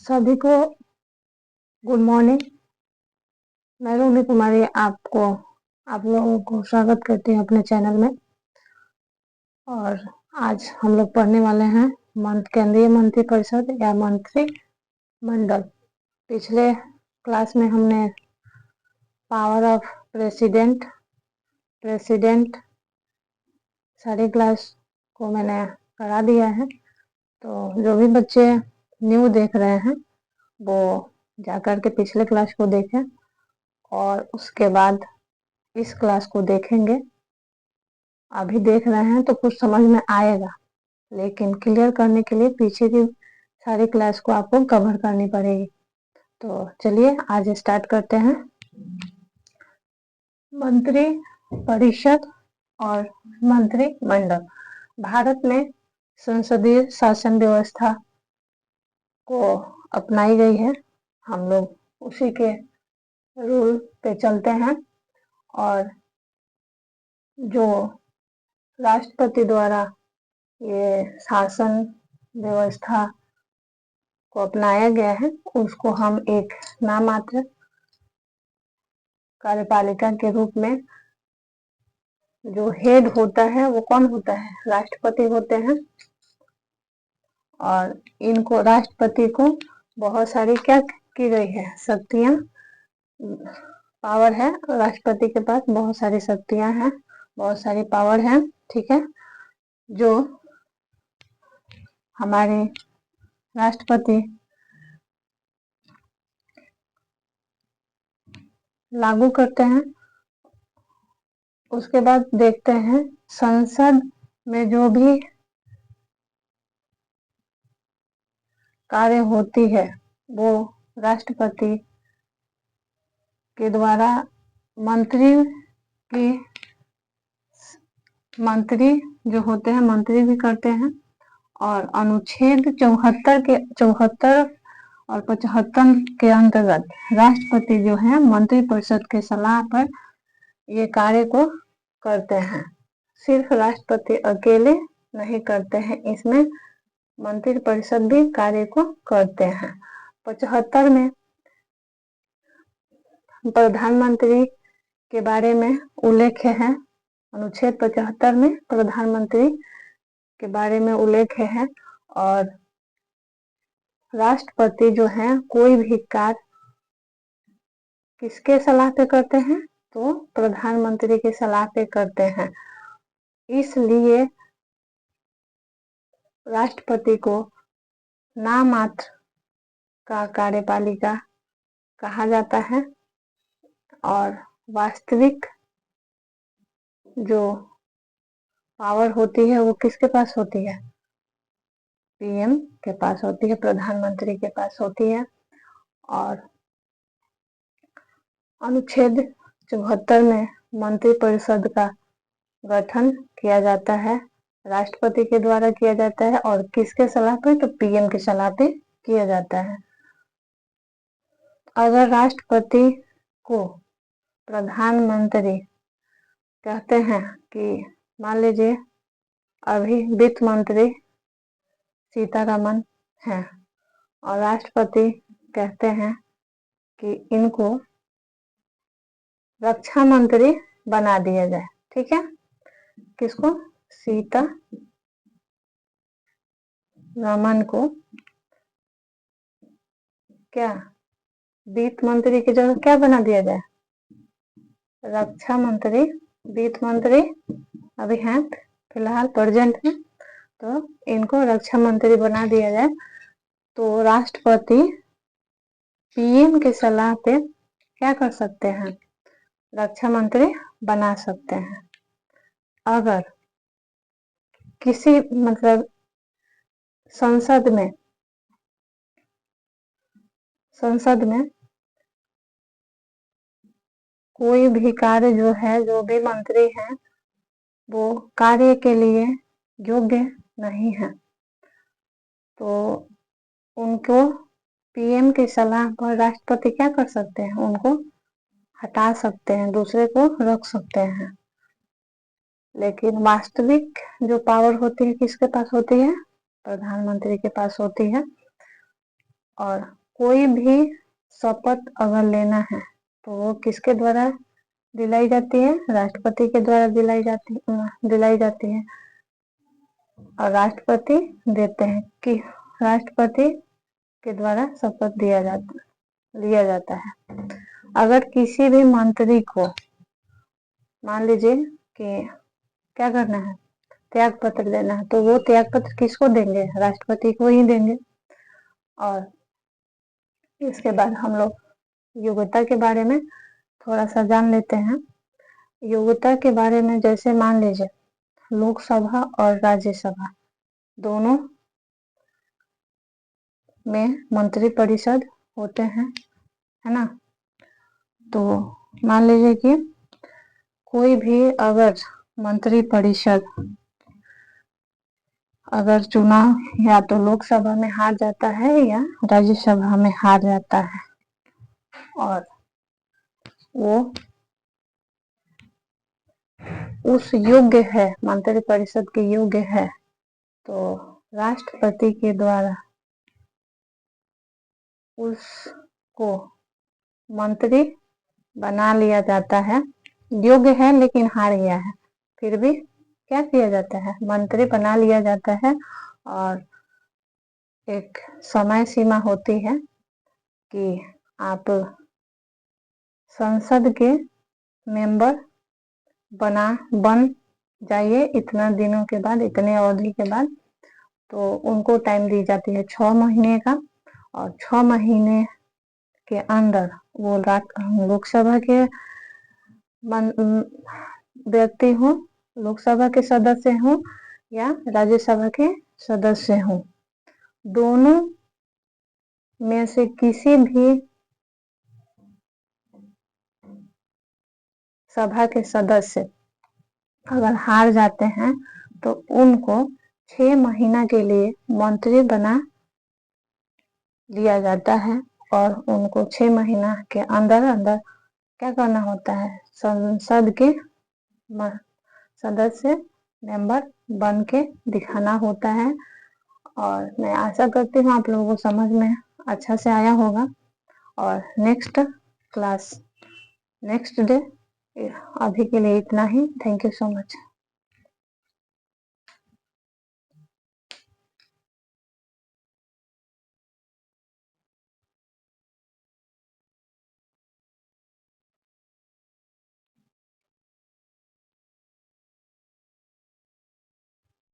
सभी को good morning. मैं रूबी कुमारी आप लोगों को स्वागत करती हूँ अपने चैनल में। और आज हम लोग पढ़ने वाले हैं केंद्रीय मंत्री परिषद या मंत्री मंडल। पिछले क्लास में हमने पावर ऑफ प्रेसिडेंट सारी क्लास को मैंने करा दिया है। तो जो भी बच्चे न्यू देख रहे हैं वो जाकर के पिछले क्लास को देखें और उसके बाद इस क्लास को देखेंगे। अभी देख रहे हैं तो कुछ समझ में आएगा, लेकिन क्लियर करने के लिए पीछे की सारी क्लास को आपको कवर करनी पड़ेगी। तो चलिए आज स्टार्ट करते हैं। मंत्री परिषद और मंत्रिमंडल भारत में संसदीय शासन व्यवस्था को अपनाई गई है। हम लोग उसी के रूल पे चलते हैं और जो राष्ट्रपति द्वारा ये शासन व्यवस्था को अपनाया गया है उसको हम एक नाममात्र कार्यपालिका के रूप में, जो हेड होता है वो कौन होता है? राष्ट्रपति होते हैं। और इनको राष्ट्रपति को बहुत सारी क्या की गई है? शक्तियां, पावर है। राष्ट्रपति के पास बहुत सारी शक्तियां हैं, बहुत सारी पावर है। ठीक है, जो हमारे राष्ट्रपति लागू करते हैं। उसके बाद देखते हैं संसद में जो भी कार्य होती है वो राष्ट्रपति के द्वारा मंत्री जो होते हैं मंत्री भी करते हैं। और अनुच्छेद 74 और 75 के अंतर्गत राष्ट्रपति जो है मंत्रिपरिषद के सलाह पर ये कार्य को करते हैं। सिर्फ राष्ट्रपति अकेले नहीं करते हैं, इसमें मंत्रिपरिषद भी कार्य को करते हैं। 75 में प्रधानमंत्री के बारे में उल्लेख है। अनुच्छेद 75 में प्रधानमंत्री के बारे में उल्लेख है। और राष्ट्रपति जो है कोई भी कार्य किसके सलाह पे करते हैं? तो प्रधानमंत्री की सलाह पे करते हैं। इसलिए राष्ट्रपति को नाममात्र का कार्यपालिका कहा जाता है और वास्तविक जो पावर होती है वो किसके पास होती है? पीएम के पास होती है, प्रधानमंत्री के पास होती है। और अनुच्छेद 74 में मंत्रिपरिषद का गठन किया जाता है, राष्ट्रपति के द्वारा किया जाता है। और किसके सलाह पे? तो पीएम की सलाह पे किया जाता है। अगर राष्ट्रपति को प्रधानमंत्री कहते हैं कि मान लीजिए अभी वित्त मंत्री सीतारमन है और राष्ट्रपति कहते हैं कि इनको रक्षा मंत्री बना दिया जाए। ठीक है, किसको? सीतारमन को क्या वित्त मंत्री की जगह क्या बना दिया जाए? रक्षा मंत्री। वित्त मंत्री अभी हैं फिलहाल प्रेजेंट में, तो इनको रक्षा मंत्री बना दिया जाए। तो राष्ट्रपति पीएम की सलाह पे क्या कर सकते हैं? रक्षा मंत्री बना सकते हैं। अगर किसी संसद में कोई भी कार्य जो है, जो भी मंत्री हैं वो कार्य के लिए योग्य नहीं है, तो उनको पीएम की सलाह पर राष्ट्रपति क्या कर सकते हैं? उनको हटा सकते हैं, दूसरे को रख सकते हैं। लेकिन वास्तविक जो पावर होती है किसके पास होती है? प्रधानमंत्री के पास होती है। और कोई भी शपथ अगर लेना है तो वो किसके द्वारा दिलाई जाती है? राष्ट्रपति के द्वारा दिलाई जाती है। और राष्ट्रपति देते हैं कि राष्ट्रपति के द्वारा शपथ लिया जाता है। अगर किसी भी मंत्री को मान लीजिए कि क्या करना है, त्याग पत्र देना है, तो वो त्याग पत्र किसको देंगे? राष्ट्रपति को ही देंगे। और इसके बाद हम लोग योग्यता के बारे में थोड़ा सा जान लेते हैं। योग्यता के बारे में जैसे मान लीजिए लोकसभा और राज्यसभा दोनों में मंत्री परिषद होते हैं, है ना। तो मान लीजिए कि कोई भी अगर मंत्री परिषद अगर चुनाव या तो लोकसभा में हार जाता है या राज्यसभा में हार जाता है और वो उस योग्य है, मंत्री परिषद के योग्य है, तो राष्ट्रपति के द्वारा उसको मंत्री बना लिया जाता है। योग्य है लेकिन हार गया है, फिर भी क्या किया जाता है? मंत्री बना लिया जाता है। और एक समय सीमा होती है कि आप संसद के मेंबर बन जाइए इतना दिनों के बाद, इतने अवधि के बाद। तो उनको टाइम दी जाती है 6 महीने का, और 6 महीने के अंदर वो लोकसभा के व्यक्ति हो, लोकसभा के सदस्य हो या राज्यसभा के सदस्य हो, दोनों में से किसी भी सभा के सदस्य अगर हार जाते हैं तो उनको 6 महीना के लिए मंत्री बना लिया जाता है। और उनको 6 महीना के अंदर अंदर क्या करना होता है? संसद के सदस्य मेंबर बन के दिखाना होता है। और मैं आशा करती हूँ आप लोगों को समझ में अच्छा से आया होगा। और नेक्स्ट क्लास नेक्स्ट डे, अभी के लिए इतना ही। Thank you so much.